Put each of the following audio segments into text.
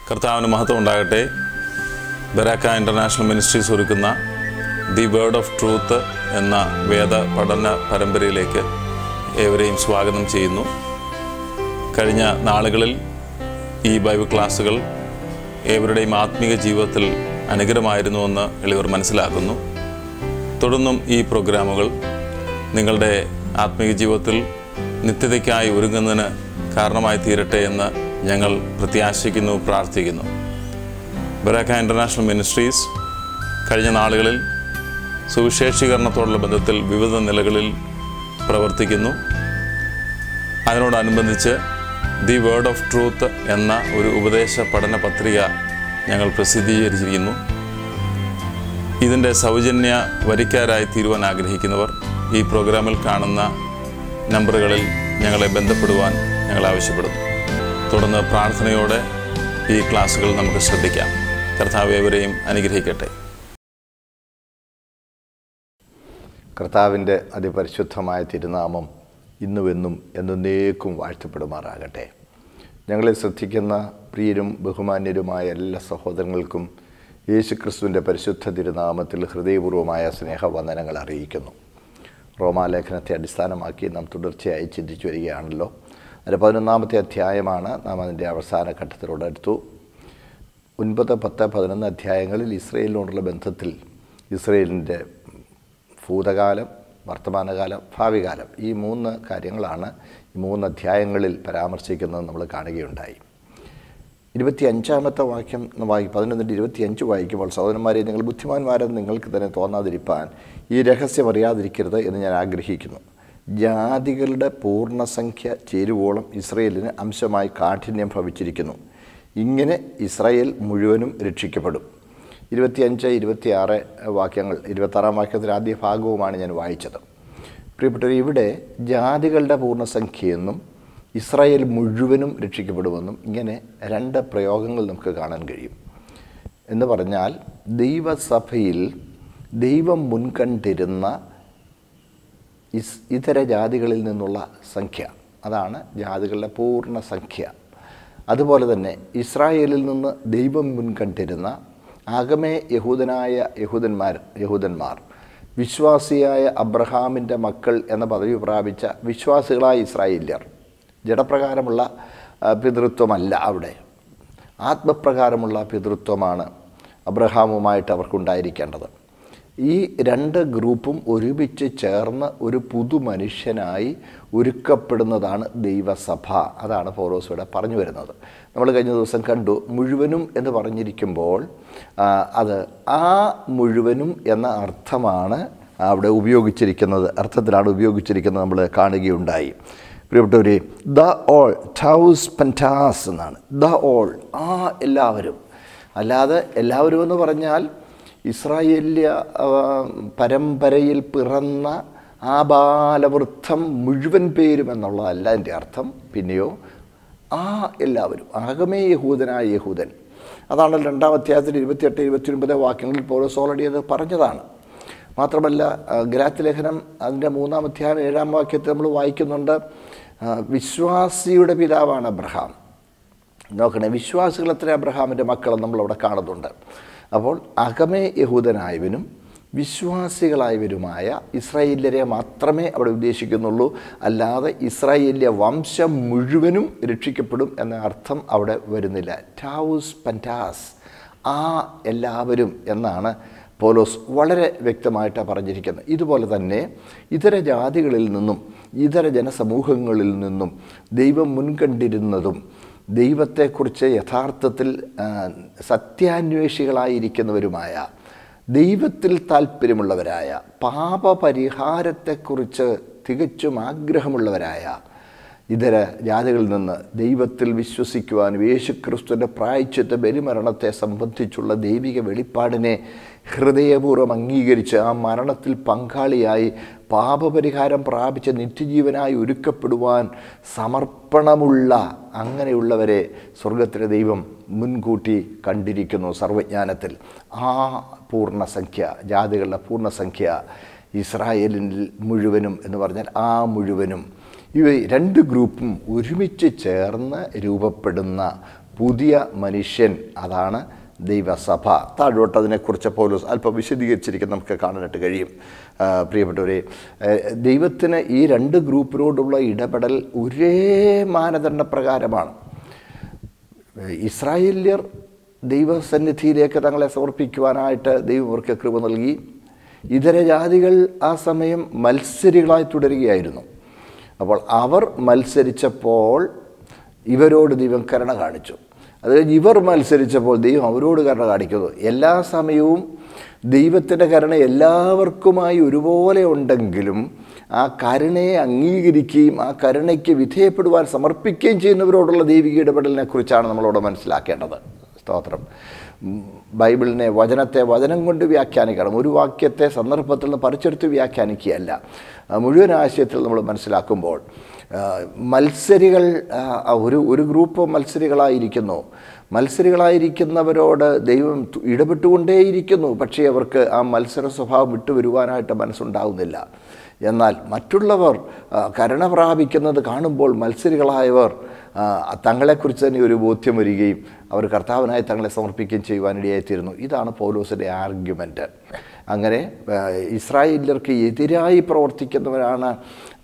കർത്താവിന് മഹത്വം ഉണ്ടാകട്ടെ. ബരാക്ക ഇൻ്റർനാഷണൽ മിനിസ്ട്രീസ് ഒരുക്കുന്ന ദി വേർഡ് ഓഫ് ട്രൂത്ത് എന്ന വേദ പഠന പരമ്പരയിലേക്ക് ഏവരെയും സ്വാഗതം ചെയ്യുന്നു. കഴിഞ്ഞ നാളുകളിൽ ഈ ബൈബിൾ ക്ലാസ്സുകൾ ഏവരുടെയും ആത്മീക ജീവിതത്തിൽ അനുഗ്രഹമായിരുന്നുവെന്ന് എളിയവർ മനസ്സിലാക്കുന്നു. തുടർന്നും ഈ പ്രോഗ്രാമുകൾ നിങ്ങളുടെ ആത്മീക ജീവിതത്തിൽ നിത്യതയ്ക്കായി ഒരുങ്ങുന്നതിന് കാരണമായി തീരട്ടെ എന്ന് ഞങ്ങൾ പ്രത്യാശിക്കുന്നു, പ്രാർത്ഥിക്കുന്നു. ബരാക്ക ഇൻ്റർനാഷണൽ മിനിസ്ട്രീസ് കഴിഞ്ഞ നാളുകളിൽ സുവിശേഷീകരണത്തോടുള്ള ബന്ധത്തിൽ വിവിധ നിലകളിൽ പ്രവർത്തിക്കുന്നു. അതിനോടനുബന്ധിച്ച് ദി വേർഡ് ഓഫ് ട്രൂത്ത് എന്ന ഒരു ഉപദേശ പഠന പത്രിക ഞങ്ങൾ പ്രസിദ്ധീകരിച്ചിരിക്കുന്നു. ഇതിൻ്റെ സൗജന്യ വരിക്കാരായി തീരുവാൻ ആഗ്രഹിക്കുന്നവർ ഈ പ്രോഗ്രാമിൽ കാണുന്ന നമ്പറുകളിൽ ഞങ്ങളെ ബന്ധപ്പെടുവാൻ ഞങ്ങൾ ആവശ്യപ്പെടുന്നു. തുടർന്ന് പ്രാർത്ഥനയോടെ ഈ ക്ലാസ്സുകൾ നമുക്ക് ശ്രദ്ധിക്കാം. കർത്താവ് ഏവരെയും അനുഗ്രഹിക്കട്ടെ. കർത്താവിൻ്റെ അതിപരിശുദ്ധമായ തിരുനാമം ഇന്നുമെന്നും എന്നേക്കും വാഴ്ത്തപ്പെടുമാറാകട്ടെ. ഞങ്ങളെ ശ്രദ്ധിക്കുന്ന പ്രിയരും ബഹുമാന്യരുമായ എല്ലാ സഹോദരങ്ങൾക്കും യേശുക്രിസ്തുവിൻ്റെ പരിശുദ്ധ തിരുനാമത്തിൽ ഹൃദയപൂർവ്വമായ സ്നേഹവന്ദനങ്ങൾ അറിയിക്കുന്നു. റോമാലേഖനത്തെ അടിസ്ഥാനമാക്കി നാം തുടർച്ചയായി ചിന്തിച്ചു വരികയാണല്ലോ. അതിൻ്റെ 11-ാമത്തെ അധ്യായമാണ് നാം അതിൻ്റെ അവസാന ഘട്ടത്തിലോടടുത്തു. 9, 10, 11 അധ്യായങ്ങളിൽ ഇസ്രയേലിനോടുള്ള ബന്ധത്തിൽ ഇസ്രയേലിൻ്റെ ഭൂതകാലം, വർത്തമാനകാലം, ഭാവികാലം ഈ 3 കാര്യങ്ങളാണ് ഈ 3 അധ്യായങ്ങളിൽ പരാമർശിക്കുന്നത് നമ്മൾ കാണുകയുണ്ടായി. 25-ാമത്തെ വാക്യം 11-25 വായിക്കുമ്പോൾ, സഹോദരന്മാരെ, നിങ്ങൾ ബുദ്ധിമാന്മാരെന്ന് നിങ്ങൾക്ക് തന്നെ തോന്നാതിരിപ്പാൻ ഈ രഹസ്യം അറിയാതിരിക്കരുത് എന്ന് ഞാൻ ആഗ്രഹിക്കുന്നു. ജാതികളുടെ പൂർണ്ണസംഖ്യ ചേരുവോളം ഇസ്രയേലിന് അംശമായി കാഠിന്യം ഭവിച്ചിരിക്കുന്നു. ഇങ്ങനെ ഇസ്രായേൽ മുഴുവനും രക്ഷിക്കപ്പെടും. 25, 26 വാക്യങ്ങൾ, 26-ാം വാക്യത്തിൻ്റെ ആദ്യ ഭാഗവുമാണ് ഞാൻ വായിച്ചത്. പ്രിയപ്പെട്ടവർ, ഇവിടെ ജാതികളുടെ പൂർണ്ണസംഖ്യയെന്നും ഇസ്രായേൽ മുഴുവനും രക്ഷിക്കപ്പെടുമെന്നും ഇങ്ങനെ 2 പ്രയോഗങ്ങൾ നമുക്ക് കാണാൻ കഴിയും. എന്ന് പറഞ്ഞാൽ, ദൈവസഭയിൽ ദൈവം മുൻകണ്ടിരുന്ന ഇതര ജാതികളിൽ നിന്നുള്ള സംഖ്യ, അതാണ് ജാതികളുടെ പൂർണ്ണസംഖ്യ. അതുപോലെ തന്നെ ഇസ്രായേലിൽ നിന്ന് ദൈവം മുൻകണ്ടിരുന്ന ആകമേ യഹൂദന്മാർ, വിശ്വാസിയായ അബ്രഹാമിൻ്റെ മക്കൾ എന്ന പദവി പ്രാപിച്ച വിശ്വാസികളായ ഇസ്രായേല്യർ. ജഡപ്രകാരമുള്ള പിതൃത്വമല്ല, അവിടെ ആത്മപ്രകാരമുള്ള പിതൃത്വമാണ് അബ്രഹാമുമായിട്ട് അവർക്കുണ്ടായിരിക്കേണ്ടത്. ഈ 2 ഗ്രൂപ്പും ഒരുമിച്ച് ചേർന്ന് ഒരു പുതുമനുഷ്യനായി ഒരുക്കപ്പെടുന്നതാണ് ദൈവസഭ. അതാണ് പൗലോസ് ഇവിടെ പറഞ്ഞു വരുന്നത്. നമ്മൾ കഴിഞ്ഞ ദിവസം കണ്ടു, മുഴുവനും എന്ന് പറഞ്ഞിരിക്കുമ്പോൾ അത് ആ മുഴുവനും എന്ന അർത്ഥമാണ് അവിടെ അർത്ഥത്തിലാണ് ഉപയോഗിച്ചിരിക്കുന്നത് നമ്മൾ കാണുകയുണ്ടായി. പ്രിയപ്പെട്ടവരെ, ദ ഓൾ, ടൗസ് പെൻറ്റാസ് എന്നാണ്. ദ ഓൾ, ആ എല്ലാവരും. അല്ലാതെ എല്ലാവരും എന്ന് പറഞ്ഞാൽ ഇസ്രായേല്യ പരമ്പരയിൽ പിറന്ന ആബാലവൃദ്ധം മുഴുവൻ പേരും എന്നുള്ളതല്ല എൻ്റെ അർത്ഥം. പിന്നെയോ ആ എല്ലാവരും, ആകമേ യഹൂദനായ യഹൂദൻ. അതാണ് 2-ാം അധ്യായത്തിൽ 28, 29 വാക്യങ്ങളിൽ പൗലോസ് ഓൾറെഡി അത് പറഞ്ഞതാണ്. മാത്രമല്ല, ഗലാത്യ ലേഖനം അതിൻ്റെ 3-ാം അധ്യായം 7-ാം വാക്യത്തിൽ നമ്മൾ വായിക്കുന്നുണ്ട്, വിശ്വാസിയുടെ പിതാവാണ് അബ്രഹാം. നോക്കണേ, വിശ്വാസികൾ എത്ര അബ്രഹാമിൻ്റെ മക്കളെന്ന് നമ്മളവിടെ കാണുന്നുണ്ട്. അപ്പോൾ അകമേ യഹൂദനായവനും വിശ്വാസികളായവരുമായ ഇസ്രായേല്യരെ മാത്രമേ അവിടെ ഉദ്ദേശിക്കുന്നുള്ളൂ. അല്ലാതെ ഇസ്രായേല്യ വംശം മുഴുവനും രക്ഷിക്കപ്പെടും എന്ന അർത്ഥം അവിടെ വരുന്നില്ല. ടൗസ് പെൻറ്റാസ്, ആ എല്ലാവരും എന്നാണ് പൗലോസ് വളരെ വ്യക്തമായിട്ട് പറഞ്ഞിരിക്കുന്നത്. ഇതുപോലെ തന്നെ ഇതര ജാതികളിൽ നിന്നും ഇതര ജനസമൂഹങ്ങളിൽ നിന്നും ദൈവം മുൻകണ്ടിരുന്നതും ദൈവത്തെക്കുറിച്ച് യഥാർത്ഥത്തിൽ സത്യാന്വേഷികളായിരിക്കുന്നവരുമായ, ദൈവത്തിൽ താല്പര്യമുള്ളവരായ, പാപപരിഹാരത്തെക്കുറിച്ച് തികച്ചും ആഗ്രഹമുള്ളവരായ ഇതര ജാതികളിൽ നിന്ന് ദൈവത്തിൽ വിശ്വസിക്കുവാനും യേശുക്രിസ്തുവിൻ്റെ പ്രായശ്ചിത്ത ബലിമരണത്തെ സംബന്ധിച്ചുള്ള ദൈവിക വെളിപ്പാടിനെ ഹൃദയപൂർവ്വം അംഗീകരിച്ച് ആ മരണത്തിൽ പങ്കാളിയായി പാപപരിഹാരം പ്രാപിച്ച നിത്യജീവനായി ഒരുക്കപ്പെടുവാൻ സമർപ്പണമുള്ള അങ്ങനെയുള്ളവരെ സ്വർഗത്തിലെ ദൈവം മുൻകൂട്ടി കണ്ടിരിക്കുന്നു സർവജ്ഞാനത്തിൽ. ആ പൂർണ്ണസംഖ്യ, ജാതികളുടെ പൂർണ്ണസംഖ്യ ഇസ്രായേലിൽ മുഴുവനും എന്ന് പറഞ്ഞാൽ ആ മുഴുവനും, ഇവ 2 ഗ്രൂപ്പും ഒരുമിച്ച് ചേർന്ന് രൂപപ്പെടുന്ന പുതിയ മനുഷ്യൻ, അതാണ് ദൈവസഭ. താഴോട്ട് അതിനെക്കുറിച്ച് പൗലോസ് അല്പം വിശദീകരിച്ചിരിക്കുന്നത് നമുക്ക് കാണാനായിട്ട് കഴിയും. പ്രിയപ്പെട്ടവരെ, ദൈവത്തിന് ഈ രണ്ട് ഗ്രൂപ്പിനോടുള്ള ഇടപെടൽ ഒരേ മാനദണ്ഡപ്രകാരമാണ്. ഇസ്രായേല്യർ ദൈവസന്നിധിയിലേക്ക് തങ്ങളെ സമർപ്പിക്കുവാനായിട്ട് ദൈവം അവർക്ക് കൃപ നൽകി. ഇതര ജാതികൾ ആ സമയം മത്സരികളായി തുടരുകയായിരുന്നു. അപ്പോൾ അവർ മത്സരിച്ചപ്പോൾ ഇവരോട് ദൈവം കരുണ കാണിച്ചു. അത് കഴിഞ്ഞ് ഇവർ മത്സരിച്ചപ്പോൾ ദൈവം അവരോട് കരുണ കാണിക്കുന്നു. എല്ലാ സമയവും ദൈവത്തിൻ്റെ കരുണ എല്ലാവർക്കുമായി ഒരുപോലെ ഉണ്ടെങ്കിലും ആ കരുണയെ അംഗീകരിക്കുകയും ആ കരുണയ്ക്ക് വിധേയപ്പെടുവാൻ സമർപ്പിക്കുകയും ചെയ്യുന്നവരോടുള്ള ദൈവിക ഇടപെടലിനെ കുറിച്ചാണ് നമ്മളോട് മനസ്സിലാക്കേണ്ടത്. സ്തോത്രം. ബൈബിളിനെ, വചനത്തെ വചനം കൊണ്ട് വ്യാഖ്യാനിക്കണം. ഒരു വാക്യത്തെ സന്ദർഭത്തിൽ നിന്ന് പറിച്ചെടുത്ത് വ്യാഖ്യാനിക്കുകയല്ല. മുഴുവൻ ആശയത്തിൽ നമ്മൾ മനസ്സിലാക്കുമ്പോൾ മത്സരികൾ ഒരു ഗ്രൂപ്പ് മത്സരികളായിരിക്കുന്നവരോട് ദൈവം ഇടപെട്ടുകൊണ്ടേയിരിക്കുന്നു. പക്ഷേ അവർക്ക് ആ മത്സര സ്വഭാവം വിട്ടുവരുവാനായിട്ട് മനസ്സുണ്ടാവുന്നില്ല. എന്നാൽ മറ്റുള്ളവർ കരുണ പ്രാപിക്കുന്നത് കാണുമ്പോൾ മത്സരികളായവർ തങ്ങളെക്കുറിച്ച് തന്നെ ഒരു ബോധ്യം വരികയും അവർ കർത്താവിനായി തങ്ങളെ സമർപ്പിക്കുകയും ചെയ്യുവാനിടയായിത്തീരുന്നു. ഇതാണ് പൗലോസിൻ്റെ ആർഗ്യുമെൻറ്റ്. അങ്ങനെ ഇസ്രായേല്യർക്ക് എതിരായി പ്രവർത്തിക്കുന്നവരാണ്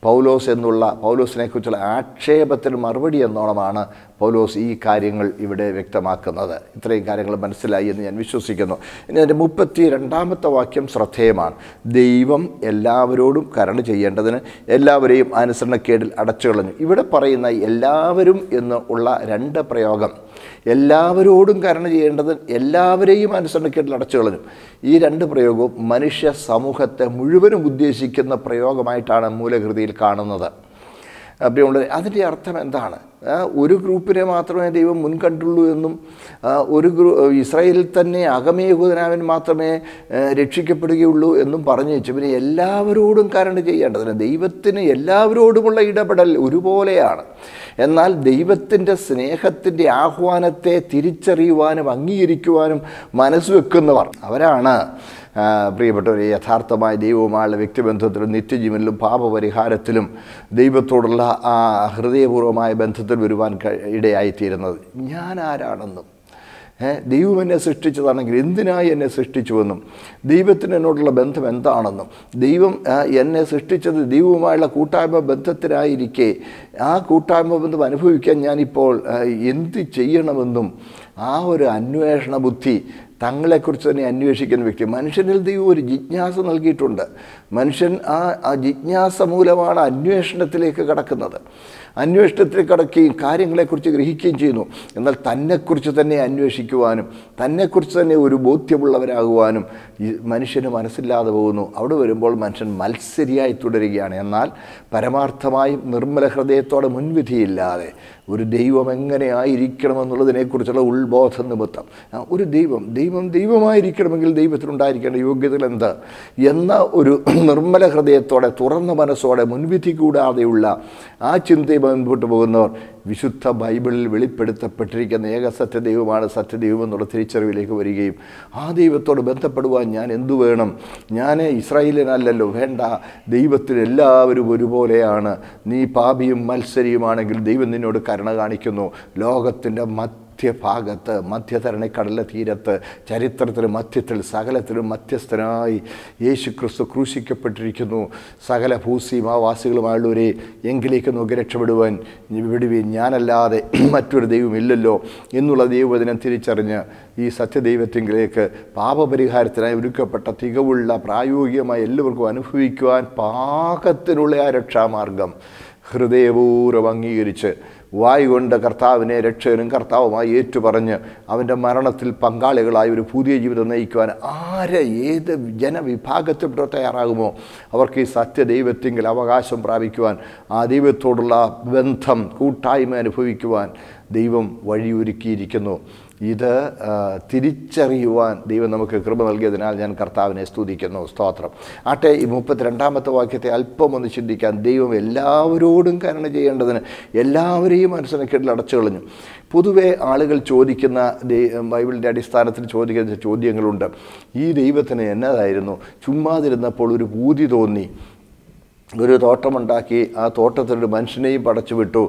പൗലോസ് എന്നുള്ള പൗലോസിനെക്കുറിച്ചുള്ള ആക്ഷേപത്തിന് മറുപടി എന്നോണമാണ് പൗലോസ് ഈ കാര്യങ്ങൾ ഇവിടെ വ്യക്തമാക്കുന്നത്. ഇത്രയും കാര്യങ്ങൾ മനസ്സിലായി എന്ന് ഞാൻ വിശ്വസിക്കുന്നു. ഇനി അതിൻ്റെ 32-ാമത്തെ വാക്യം ശ്രദ്ധേയമാണ്. ദൈവം എല്ലാവരോടും കരുണ ചെയ്യേണ്ടതിന് എല്ലാവരെയും അനുസരണക്കേടിൽ അടച്ചു കളഞ്ഞു. ഇവിടെ പറയുന്ന എല്ലാവരും എന്നുള്ള രണ്ട് പ്രയോഗം, എല്ലാവരോടും കരുണ ചെയ്യേണ്ടതിന് എല്ലാവരെയും അനുസരണക്കേടിൽ അടച്ചു കളഞ്ഞു, ഈ രണ്ട് പ്രയോഗവും മനുഷ്യ സമൂഹത്തെ മുഴുവനും ഉദ്ദേശിക്കുന്ന പ്രയോഗമായിട്ടാണ് മൂലകൃതിയിൽ കാണുന്നത്. പ്രിയമുള്ളവരെ, അതിൻ്റെ അർത്ഥം എന്താണ്? ഒരു ഗ്രൂപ്പിനെ മാത്രമേ ദൈവം മുൻകണ്ടുള്ളൂ എന്നും ഇസ്രായേലിൽ തന്നെ അകമേഹൂദനാവൻ മാത്രമേ രക്ഷിക്കപ്പെടുകയുള്ളൂ എന്നും പറഞ്ഞു വെച്ചു. പിന്നെ എല്ലാവരോടും കരുണ ചെയ്യേണ്ടതിന് ദൈവത്തിന് എല്ലാവരോടുമുള്ള ഇടപെടൽ ഒരുപോലെയാണ്. എന്നാൽ ദൈവത്തിൻ്റെ സ്നേഹത്തിൻ്റെ ആഹ്വാനത്തെ തിരിച്ചറിയുവാനും അംഗീകരിക്കുവാനും മനസ്സുവെക്കുന്നവർ അവരാണ് പ്രിയപ്പെട്ടവരെ യഥാർത്ഥമായ ദൈവവുമായുള്ള വ്യക്തിബന്ധത്തിലും നിത്യജീവനിലും പാപപരിഹാരത്തിലും ദൈവത്തോടുള്ള ആ ഹൃദയപൂർവമായ ബന്ധത്തിൽ വരുവാൻ ഇടയായിത്തീരുന്നത്. ഞാൻ ആരാണെന്നും ദൈവം എന്നെ സൃഷ്ടിച്ചതാണെങ്കിൽ എന്തിനായി എന്നെ സൃഷ്ടിച്ചുവെന്നും ദൈവത്തിന് എന്നോടുള്ള ബന്ധം എന്താണെന്നും ദൈവം എന്നെ സൃഷ്ടിച്ചത് ദൈവവുമായുള്ള കൂട്ടായ്മ ബന്ധത്തിനായിരിക്കെ ആ കൂട്ടായ്മ ബന്ധം അനുഭവിക്കാൻ ഞാനിപ്പോൾ എന്ത് ചെയ്യണമെന്നും ആ ഒരു അന്വേഷണ ബുദ്ധി തങ്ങളെക്കുറിച്ച് തന്നെ അന്വേഷിക്കുന്ന വ്യക്തി. മനുഷ്യനിൽ ദൈവം ഒരു ജിജ്ഞാസ നൽകിയിട്ടുണ്ട്. മനുഷ്യൻ ആ ജിജ്ഞാസ മൂലമാണ് അന്വേഷണത്തിലേക്ക് കടക്കുന്നത്. അന്വേഷണത്തിലേക്ക് കടക്കുകയും കാര്യങ്ങളെക്കുറിച്ച് ഗ്രഹിക്കുകയും ചെയ്യുന്നു. എന്നാൽ തന്നെക്കുറിച്ച് തന്നെ അന്വേഷിക്കുവാനും തന്നെക്കുറിച്ച് തന്നെ ഒരു ബോധ്യമുള്ളവരാകുവാനും ഈ മനുഷ്യന് മനസ്സില്ലാതെ പോകുന്നു. അവിടെ വരുമ്പോൾ മനുഷ്യൻ മത്സരിയായി തുടരുകയാണ്. എന്നാൽ പരമാർത്ഥമായും നിർമ്മല ഹൃദയത്തോടെ മുൻവിധിയില്ലാതെ ഒരു ദൈവം എങ്ങനെ ആയിരിക്കണമെന്നുള്ളതിനെക്കുറിച്ചുള്ള ഉത്ബോധം നിമിത്തം ഒരു ദൈവമായിരിക്കണമെങ്കിൽ ദൈവത്തിനുണ്ടായിരിക്കേണ്ട യോഗ്യതകൾ എന്ത് എന്ന ഒരു നിർമ്മല ഹൃദയത്തോടെ തുറന്ന മനസ്സോടെ മുൻവിധി കൂടാതെയുള്ള ആ ചിന്തയെ മുൻപോട്ട് പോകുന്നവർ വിശുദ്ധ ബൈബിളിൽ വെളിപ്പെടുത്തപ്പെട്ടിരിക്കുന്ന ഏക സത്യദൈവമാണ് സത്യദൈവം എന്നുള്ള തിരിച്ചറിവിലേക്ക് വരികയും ആ ദൈവത്തോട് ബന്ധപ്പെടുവാൻ ഞാൻ എന്തു വേണം, ഞാൻ ഇസ്രായേലിനല്ലല്ലോ, വേണ്ട, ദൈവത്തിന് എല്ലാവരും ഒരുപോലെയാണ്, നീ പാപിയും മത്സരിയുമാണെങ്കിൽ ദൈവം നിന്നോട് കരുണ കാണിക്കുന്നു. ലോകത്തിൻ്റെ മധ്യഭാഗത്ത് മധ്യധരണിക്കടലിലെ തീരത്ത് ചരിത്രത്തിലും മധ്യത്തിൽ സകലത്തിലും മധ്യസ്ഥനായി യേശു ക്രിസ്തു ക്രൂശിക്കപ്പെട്ടിരിക്കുന്നു. സകല ഭൂസീമാവാസികളുമായുള്ളവരെ എങ്കിലേക്ക് നോക്കി രക്ഷപ്പെടുവാൻ വിടുവീൻ, ഞാനല്ലാതെ മറ്റൊരു ദൈവമില്ലല്ലോ എന്നുള്ള ദൈവവചനം തിരിച്ചറിഞ്ഞ് ഈ സത്യദൈവത്തിങ്കിലേക്ക് പാപപരിഹാരത്തിനായി ഒരുക്കപ്പെട്ട തികവുള്ള പ്രായോഗികമായി എല്ലാവർക്കും അനുഭവിക്കുവാൻ പാകത്തിനുള്ള ആ രക്ഷാമാർഗം ഹൃദയപൂർവ്വം അംഗീകരിച്ച് വായ് കൊണ്ട് കർത്താവിനെ രക്ഷകനും കർത്താവുമായി ഏറ്റുപറഞ്ഞ് അവൻ്റെ മരണത്തിൽ പങ്കാളികളായി ഒരു പുതിയ ജീവിതം നയിക്കുവാൻ ഏത് ജനവിഭാഗത്തിൽപ്പെട്ട തയ്യാറാകുമോ അവർക്ക് ഈ സത്യദൈവത്തിങ്കിൽ അവകാശം പ്രാപിക്കുവാൻ, ആ ദൈവത്തോടുള്ള ബന്ധം കൂട്ടായ്മ അനുഭവിക്കുവാൻ ദൈവം വഴിയൊരുക്കിയിരിക്കുന്നു. ഇത് തിരിച്ചറിയുവാൻ ദൈവം നമുക്ക് കൃപ നൽകിയതിനാൽ ഞാൻ കർത്താവിനെ സ്തുതിക്കുന്നു. സ്തോത്രം. ആട്ടെ, ഈ 32-ാമത്തെ വാക്യത്തെ അല്പം ഒന്ന് ചിന്തിക്കാൻ. ദൈവം എല്ലാവരോടും കരുണ ചെയ്യേണ്ടതിന് എല്ലാവരെയും അനുസരണക്കേടിൽ അടച്ചു കളഞ്ഞു. പൊതുവെ ആളുകൾ ചോദിക്കുന്ന ബൈബിളിൻ്റെ അടിസ്ഥാനത്തിൽ ചോദിക്കുന്ന ചോദ്യങ്ങളുണ്ട്. ഈ ദൈവത്തിന് എന്നതായിരുന്നു? ചുമ്മാതിരുന്നപ്പോൾ ഒരു ഭൂതി തോന്നി, ഒരു തോട്ടമുണ്ടാക്കി ആ തോട്ടത്തിലൊരു മനുഷ്യനെയും പടച്ചു വിട്ടു.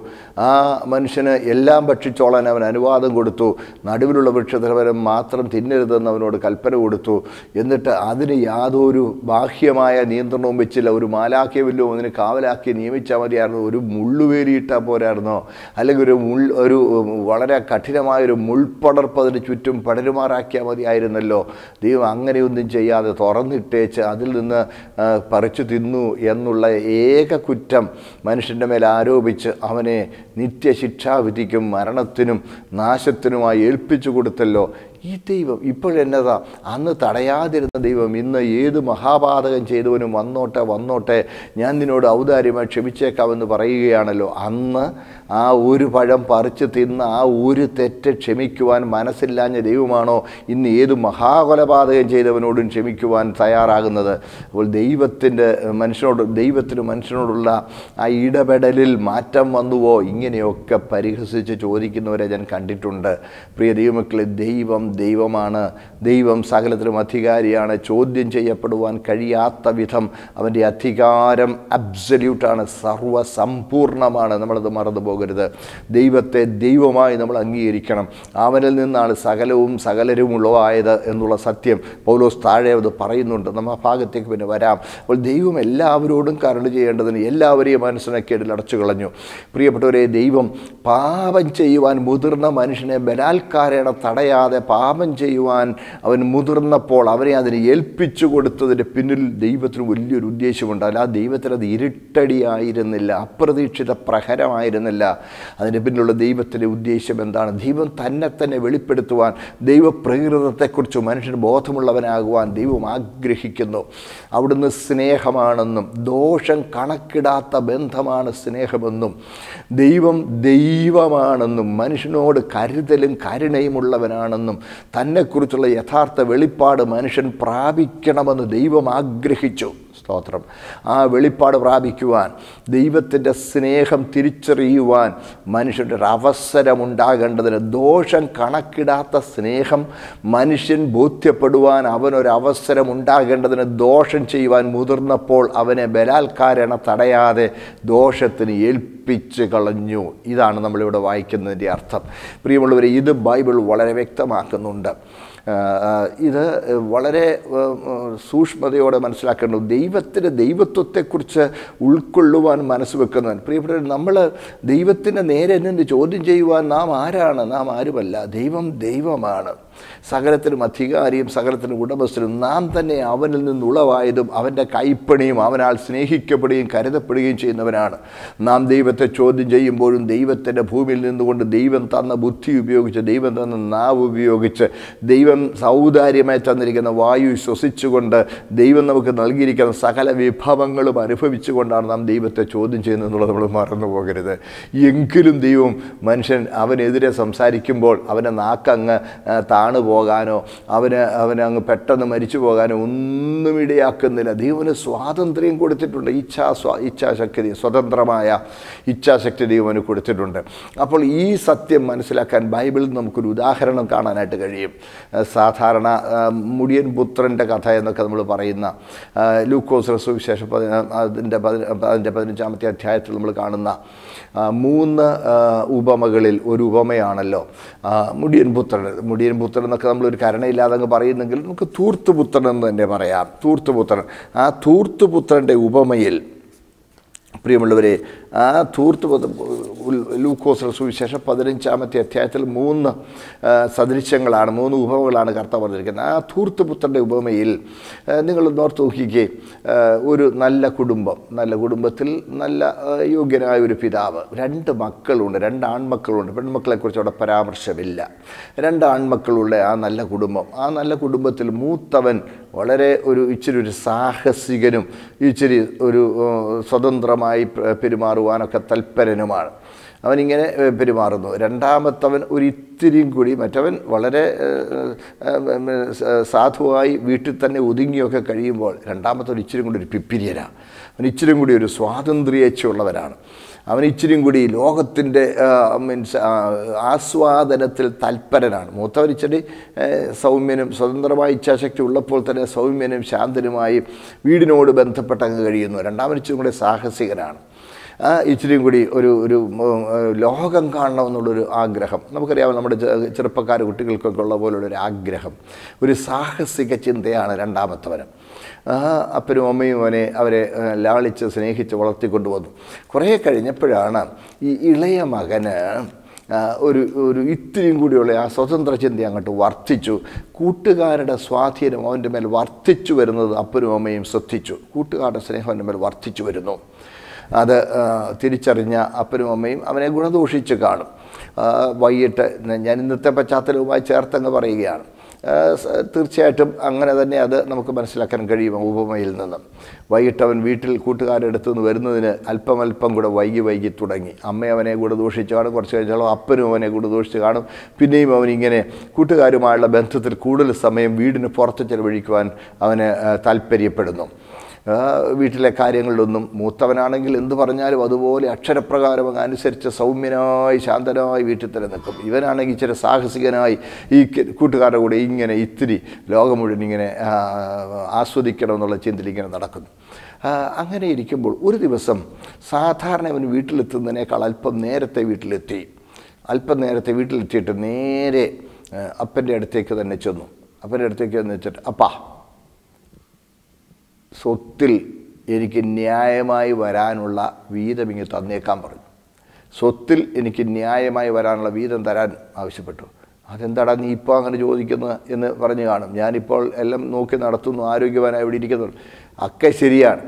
ആ മനുഷ്യന് എല്ലാം ഭക്ഷിച്ചോളാൻ അവൻ അനുവാദം കൊടുത്തു. നടുവിലുള്ള വൃക്ഷഫലം മാത്രം തിന്നരുതെന്ന് അവനോട് കൽപ്പന കൊടുത്തു. എന്നിട്ട് അതിന് യാതൊരു ബാഹ്യമായ നിയന്ത്രണവും വെച്ചില്ല. ഒരു മാലാഖയെ വല്ലതും അതിന് കാവലാക്കി നിയമിച്ചാൽ മതിയായിരുന്നു. ഒരു മുള്ളുവേലിയിട്ടാൽ പോരായിരുന്നോ? അല്ലെങ്കിൽ ഒരു വളരെ കഠിനമായൊരു മുൾപ്പടർപ്പ് അതിന് ചുറ്റും പടരുമാറാക്കിയാൽ മതിയായിരുന്നല്ലോ. ദൈവം അങ്ങനെയൊന്നും ചെയ്യാതെ തുറന്നിട്ടേച്ച് അതിൽ നിന്ന് പറിച്ചു തിന്നു എന്നുള്ള ഏക കുറ്റം മനുഷ്യൻ്റെ മേൽ ആരോപിച്ച് അവനെ നിത്യശിക്ഷാവിധിക്കും മരണത്തിനും നാശത്തിനുമായി ഏൽപ്പിച്ചു കൊടുത്തല്ലോ. ഈ ദൈവം ഇപ്പോഴെന്നതാ, അന്ന് തടയാതിരുന്ന ദൈവം ഇന്ന് ഏത് മഹാപാതകം ചെയ്തവനും വന്നോട്ടെ ഞാൻ നിന്നോട് ഔദാര്യമായി ക്ഷമിച്ചേക്കാമെന്ന് പറയുകയാണല്ലോ. അന്ന് ആ ഒരു പഴം പറിച്ച് തിന്ന് ആ ഒരു തെറ്റ് ക്ഷമിക്കുവാൻ മനസ്സില്ലാഞ്ഞ ദൈവമാണോ ഇന്ന് ഏത് മഹാകൊലപാതകം ചെയ്തവനോടും ക്ഷമിക്കുവാൻ തയ്യാറാകുന്നത്? അപ്പോൾ ദൈവത്തിന് മനുഷ്യനോടുള്ള ആ ഇടപെടലിൽ മാറ്റം വന്നുവോ? ഇങ്ങനെയൊക്കെ പരിഹസിച്ച് ചോദിക്കുന്നവരെ ഞാൻ കണ്ടിട്ടുണ്ട്. പ്രിയ ദൈവമക്കളെ, ദൈവമാണ്. ദൈവം സകലത്തിലും അധികാരിയാണ്. ചോദ്യം ചെയ്യപ്പെടുവാൻ കഴിയാത്ത വിധം അവൻ്റെ അധികാരം അബ്സല്യൂട്ടാണ്, സർവസമ്പൂർണമാണ്. നമ്മളത് മറന്നു പോകരുത്. ദൈവത്തെ ദൈവമായി നമ്മൾ അംഗീകരിക്കണം. അവനിൽ നിന്നാണ് സകലരും ഉളവായത് എന്നുള്ള സത്യം പൗലോസ് താഴെ അത് പറയുന്നുണ്ട്. നമ്മൾ ആ ഭാഗത്തേക്ക് പിന്നെ വരാം. അപ്പോൾ ദൈവം എല്ലാവരോടും കരുണ ചെയ്യേണ്ടതിന് എല്ലാവരെയും മനസ്സിനക്കേടിൽ അടച്ചു കളഞ്ഞു. പ്രിയപ്പെട്ടവരെ, ദൈവം പാപം ചെയ്യുവാൻ മുതിർന്ന മനുഷ്യനെ ബലാത്കാരേണ തടയാതെ പാപം ചെയ്യുവാൻ അവൻ മുതിർന്നപ്പോൾ അവനെ അതിനെ ഏൽപ്പിച്ചു കൊടുത്തതിൻ്റെ പിന്നിൽ ദൈവത്തിന് വലിയൊരു ഉദ്ദേശമുണ്ട്. അല്ല, ദൈവത്തിന് അത് ഇരുട്ടടിയായിരുന്നില്ല, അപ്രതീക്ഷിത പ്രഹരമായിരുന്നില്ല. അതിൻ്റെ പിന്നിലുള്ള ദൈവത്തിൻ്റെ ഉദ്ദേശം എന്താണ്? ദൈവം തന്നെ വെളിപ്പെടുത്തുവാൻ, ദൈവപ്രകൃതത്തെക്കുറിച്ച് മനുഷ്യന് ബോധമുള്ളവനാകുവാൻ ദൈവം ആഗ്രഹിക്കുന്നു. അവിടുന്ന് സ്നേഹമാണെന്നും ദോഷം കണക്കിടാത്ത ബന്ധമാണ് സ്നേഹമെന്നും ദൈവമാണെന്നും മനുഷ്യനോട് കരുതലും കരുണയുമുള്ളവനാണെന്നും തന്നെക്കുറിച്ചുള്ള യഥാർത്ഥ വെളിപ്പാട് മനുഷ്യൻ പ്രാപിക്കണമെന്ന് ദൈവം ആഗ്രഹിച്ചു. സ്തോത്രം. ആ വെളിപ്പാട് പ്രാപിക്കുവാൻ, ദൈവത്തിൻ്റെ സ്നേഹം തിരിച്ചറിയുവാൻ മനുഷ്യൻ്റെ ഒരു അവസരമുണ്ടാകേണ്ടതിന്, ദോഷം കണക്കിടാത്ത സ്നേഹം മനുഷ്യൻ ബോധ്യപ്പെടുവാൻ അവനൊരവസരം ഉണ്ടാകേണ്ടതിന് ദോഷം ചെയ്യുവാൻ മുതിർന്നപ്പോൾ അവനെ ബലാത്കാരേണ തടയാതെ ദോഷത്തിന് ഏൽപ്പിച്ച് കളഞ്ഞു. ഇതാണ് നമ്മളിവിടെ വായിക്കുന്നതിൻ്റെ അർത്ഥം. പ്രിയമുള്ളവരെ, ഇത് ബൈബിൾ വളരെ വ്യക്തമാക്കുന്നുണ്ട്. ഇത് വളരെ സൂക്ഷ്മതയോടെ മനസ്സിലാക്കേണ്ടത്. ദൈവത്തിൻ്റെ ദൈവത്വത്തെക്കുറിച്ച് ഉൾക്കൊള്ളുവാൻ മനസ്സ് വെക്കുന്നവൻ. പ്രിയപ്പെട്ടവർ, നമ്മൾ ദൈവത്തിൻ്റെ നേരെ നിന്ന് ചോദ്യം ചെയ്യുവാൻ നാം ആരാണ്? നാം ആരുമല്ല. ദൈവമാണ്. സകലത്തിനും അധികാരിയും സകലത്തിനും ഉടമസ്ഥനും നാം തന്നെ അവനിൽ നിന്നുളവായതും അവൻ്റെ കൈപ്പണിയും അവനാൽ സ്നേഹിക്കപ്പെടുകയും കരുതപ്പെടുകയും ചെയ്യുന്നവനാണ്. നാം ദൈവത്തെ ചോദ്യം ചെയ്യുമ്പോഴും ദൈവത്തിൻ്റെ ഭൂമിയിൽ നിന്നുകൊണ്ട് ദൈവം തന്ന ബുദ്ധി ഉപയോഗിച്ച്, ദൈവം തന്ന നാവ് ഉപയോഗിച്ച്, ദൈവം സൗദാര്യമായി തന്നിരിക്കുന്ന വായു ശ്വസിച്ചുകൊണ്ട്, ദൈവം നമുക്ക് നൽകിയിരിക്കുന്ന സകല വിഭവങ്ങളും അനുഭവിച്ചുകൊണ്ടാണ് നാം ദൈവത്തെ ചോദ്യം ചെയ്യുന്നത് എന്നുള്ളത് നമ്മൾ മറന്നു പോകരുത്. എങ്കിലും ദൈവം മനുഷ്യൻ അവനെതിരെ സംസാരിക്കുമ്പോൾ അവൻ്റെ നാക്കങ്ങ് താണു പോകാനോ അവന് അങ്ങ് പെട്ടെന്ന് മരിച്ചു പോകാനോ ഒന്നും ഇടയാക്കുന്നില്ല. ദൈവന് സ്വാതന്ത്ര്യം കൊടുത്തിട്ടുണ്ട്. ഇച്ഛാശക്തി, സ്വതന്ത്രമായ ഇച്ഛാശക്തി ദൈവന് കൊടുത്തിട്ടുണ്ട്. അപ്പോൾ ഈ സത്യം മനസ്സിലാക്കാൻ ബൈബിളിൽ നമുക്കൊരു ഉദാഹരണം കാണാനായിട്ട് കഴിയും. സാധാരണ മുടിയൻ പുത്രൻ്റെ കഥ എന്നൊക്കെ നമ്മൾ പറയുന്ന ലൂക്കോസ് സുവിശേഷം അതിൻ്റെ 15-ാമത്തെ അധ്യായത്തിൽ നമ്മൾ കാണുന്ന 3 ഉപമകളിൽ ഒരു ഉപമയാണല്ലോ മുടിയൻ പുത്രൻ എന്നൊക്കെ നമ്മളൊരു കരുണയില്ലാതെ അങ്ങ് പറയുന്നെങ്കിൽ നമുക്ക് ധൂർത്തുപുത്രൻ എന്ന് തന്നെ പറയാം. ധൂർത്തുപുത്രൻ. ആ ധൂർത്തുപുത്രൻ്റെ ഉപമയിൽ പ്രിയമുള്ളവരെ, ആ ലൂക്കോസ് സുവിശേഷം 15-ാമത്തെ അധ്യായത്തിൽ 3 സദൃശ്യങ്ങളാണ്, 3 ഉപമകളാണ് കർത്താവ് പറഞ്ഞിരിക്കുന്നത്. ആ ധൂർത്തുപുത്രൻ്റെ ഉപമയിൽ നിങ്ങളൊന്ന് ഓർത്ത് നോക്കിക്കേ. ഒരു നല്ല കുടുംബത്തിൽ നല്ല യോഗ്യനായ ഒരു പിതാവ്, 2 മക്കളുണ്ട്, 2 ആൺമക്കളുണ്ട്. പെൺമക്കളെക്കുറിച്ച് അവിടെ പരാമർശമില്ല. 2 ആൺമക്കളുള്ള ആ നല്ല കുടുംബം. ആ നല്ല കുടുംബത്തിൽ മൂത്തവൻ വളരെ ഇച്ചിരി ഒരു സാഹസികനും ഇച്ചിരി ഒരു സ്വതന്ത്രമായി പെരുമാറുവാനൊക്കെ തൽപരനുമാണ്. അവനിങ്ങനെ പെരുമാറുന്നു. രണ്ടാമത്തവൻ ഒരിത്തിരിയും കൂടി, മറ്റവൻ വളരെ സാധുവായി വീട്ടിൽ തന്നെ ഒതുങ്ങിയൊക്കെ കഴിയുമ്പോൾ രണ്ടാമത്തെ ഇച്ചിരി കൂടി ഒരു പിപ്പിരിയനാണ്. അവൻ ഇച്ചിരി കൂടി ഒരു സ്വാതന്ത്ര്യേച്ഛയുള്ളവരാണ്. അവൻ ഇച്ചിരിയും കൂടി ലോകത്തിൻ്റെ ആസ്വാദനത്തിൽ തൽപരനാണ്. മൂത്തവൻ ഇച്ചിരി സൗമ്യനും സ്വതന്ത്രമായ ഇച്ഛാശക്തി ഉള്ളപ്പോൾ തന്നെ സൗമ്യനും ശാന്തനുമായി വീടിനോട് ബന്ധപ്പെട്ട് അങ്ങ് കഴിയുന്നു. രണ്ടാമൻ ഇച്ചിരി കൂടി സാഹസികനാണ്. ഇച്ചിരിയും കൂടി ഒരു ലോകം കാണണമെന്നുള്ളൊരു ആഗ്രഹം. നമുക്കറിയാം നമ്മുടെ ചെറുപ്പക്കാർ കുട്ടികൾക്കൊക്കെ ഉള്ള പോലുള്ളൊരു ആഗ്രഹം, ഒരു സാഹസിക ചിന്തയാണ് രണ്ടാമത്തവന്. അപ്പനും അമ്മയും അവരെ ലാളിച്ച് സ്നേഹിച്ച് വളർത്തിക്കൊണ്ടുവന്നു. കുറേ കഴിഞ്ഞപ്പോഴാണ് ഈ ഇളയ മകന് ഒരു ഇത്തിരിയും കൂടിയുള്ള ആ സ്വതന്ത്ര ചിന്ത അങ്ങോട്ട് വർദ്ധിച്ചു. കൂട്ടുകാരുടെ സ്വാധീനം അവൻ്റെ മേൽ വർദ്ധിച്ചു വരുന്നത് അപ്പനും അമ്മയും ശ്രദ്ധിച്ചു. കൂട്ടുകാരുടെ സ്നേഹം അവൻ്റെ മേൽ വർദ്ധിച്ചു വരുന്നു. അത് തിരിച്ചറിഞ്ഞ അപ്പനും അമ്മയും അവനെ ഗുണദോഷിച്ച് കാണും. വൈകിട്ട് ഞാൻ ഇന്നത്തെ പശ്ചാത്തലവുമായി ചേർത്തങ്ങ് പറയുകയാണ്. തീർച്ചയായിട്ടും അങ്ങനെ തന്നെ അത് നമുക്ക് മനസ്സിലാക്കാൻ കഴിയും ഉപമയിൽ നിന്നും. വൈകിട്ട് അവൻ വീട്ടിൽ കൂട്ടുകാരുടെ അടുത്ത് നിന്ന് വരുന്നതിന് അല്പം കൂടെ വൈകി തുടങ്ങി. അമ്മ അവനെ ഗുണദോഷിച്ച് കാണും. കുറച്ച് കഴിഞ്ഞാലും അപ്പനും അവനെ ഗുണദോഷിച്ച് കാണും. പിന്നെയും അവനിങ്ങനെ കൂട്ടുകാരുമായുള്ള ബന്ധത്തിൽ കൂടുതൽ സമയം വീടിന് പുറത്ത് ചെലവഴിക്കുവാൻ അവന് താല്പര്യപ്പെടുന്നു. വീട്ടിലെ കാര്യങ്ങളിലൊന്നും മൂത്തവനാണെങ്കിൽ എന്ത് പറഞ്ഞാലും അതുപോലെ അക്ഷരപ്രകാരം അങ്ങ് അനുസരിച്ച് സൗമ്യനായി ശാന്തനായി വീട്ടിൽ തന്നെ നിൽക്കും. ഇവനാണെങ്കിൽ ഇച്ചിരി സാഹസികനായി ഈ കൂട്ടുകാരുടെ കൂടെ ഇങ്ങനെ ഇത്തിരി ലോകം മുഴുവൻ ഇങ്ങനെ ആസ്വദിക്കണമെന്നുള്ള ചിന്തയിൽ ഇങ്ങനെ നടക്കുന്നു. അങ്ങനെ ഇരിക്കുമ്പോൾ ഒരു ദിവസം സാധാരണ അവൻ വീട്ടിലെത്തുന്നതിനേക്കാൾ അല്പം നേരത്തെ വീട്ടിലെത്തിയിട്ട് നേരെ അപ്പൻ്റെ അടുത്തേക്ക് തന്നെ ചെന്നു. അപ്പൻ്റെ അടുത്തേക്ക് എന്ന് വെച്ചിട്ട്, അപ്പാ, സ്വത്തിൽ എനിക്ക് ന്യായമായി വരാനുള്ള വീതം ഇങ്ങ് തന്നേക്കാൻ പറഞ്ഞു. സ്വത്തിൽ എനിക്ക് ന്യായമായി വരാനുള്ള വീതം തരാൻ ആവശ്യപ്പെട്ടു. അതെന്താടാ നീ ഇപ്പോൾ അങ്ങനെ ചോദിക്കുന്നത് എന്ന് പറഞ്ഞു കാണും. ഞാനിപ്പോൾ എല്ലാം നോക്കി നടത്തുന്നു, ആരോഗ്യവാനായി ഇവിടെ ഇരിക്കുന്നു. ഒക്കെ ശരിയാണ്.